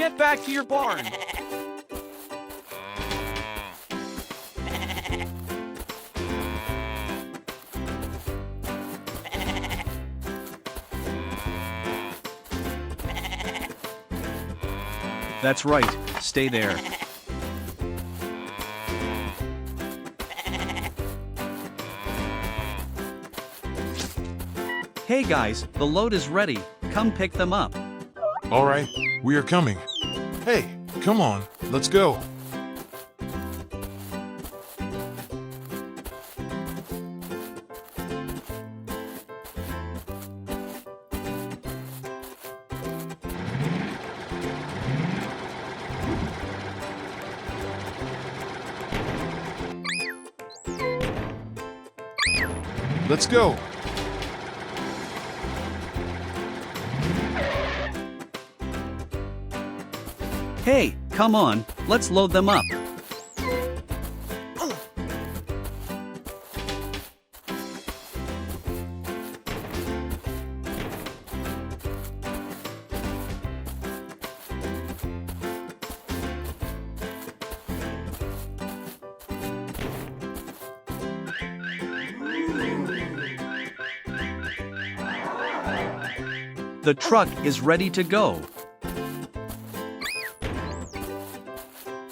get back to your barn. That's right, stay there. Hey guys, the load is ready. Come pick them up. All right, we are coming. Hey, come on, let's go. Let's go. Hey, come on, let's load them up. The truck is ready to go.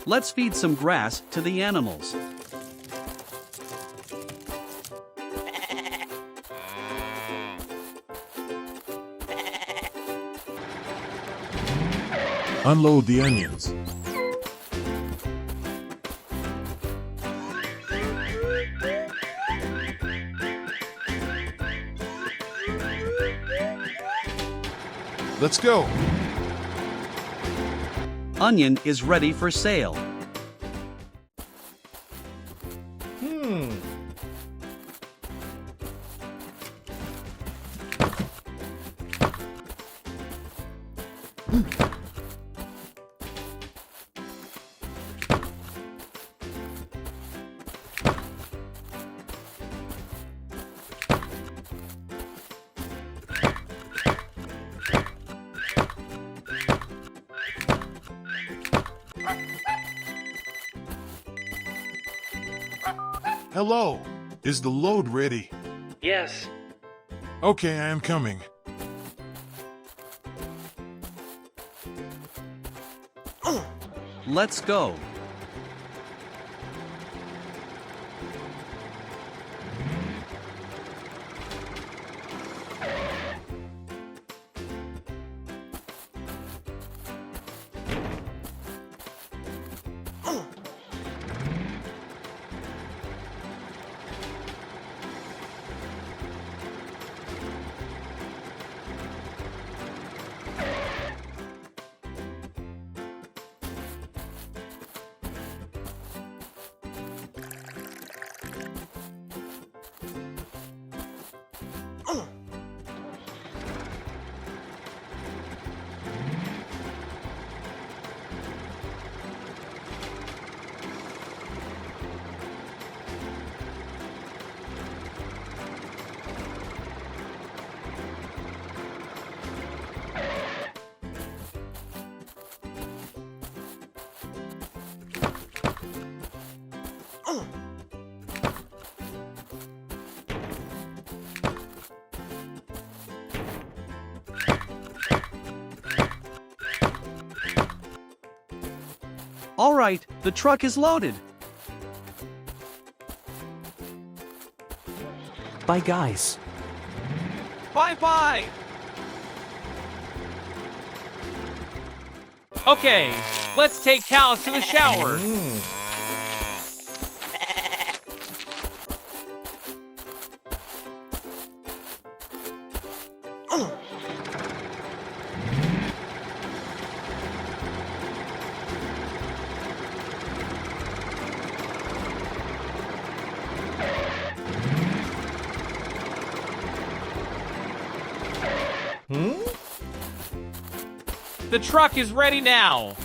Let's feed some grass to the animals. Unload the onions. Let's go. Onion is ready for sale. Hello, is the load ready? Yes. Okay, I am coming. Let's go. All right, the truck is loaded. Bye, guys. Bye-bye. Okay, let's take Cal to the shower. The truck is ready now.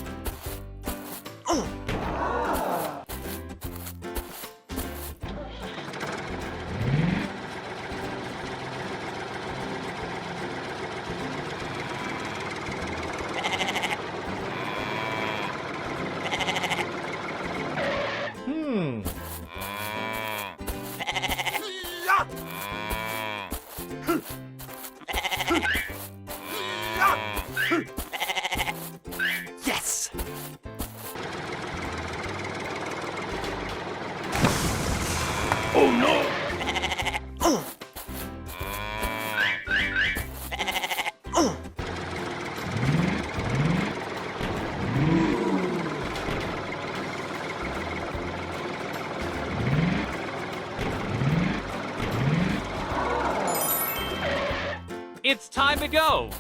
Yes! Oh no! It's time to go!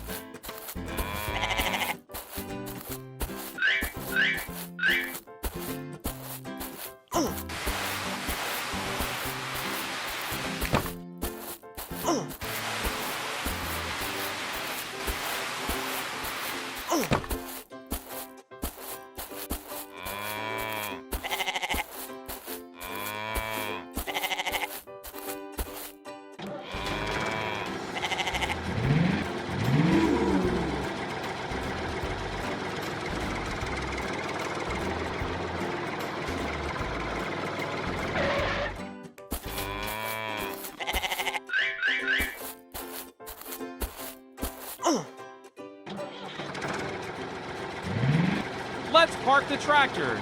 Let's park the tractor.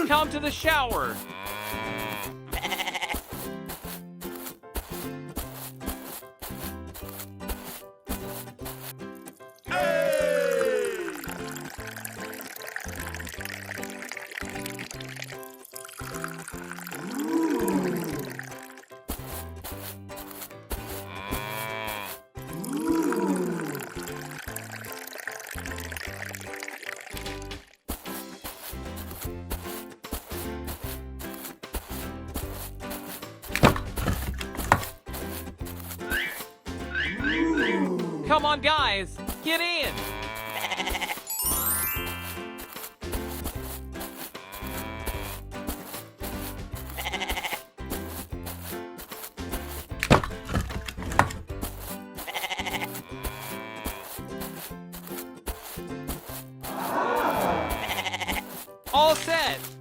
Come to the shower. Come on, guys, get in. All set.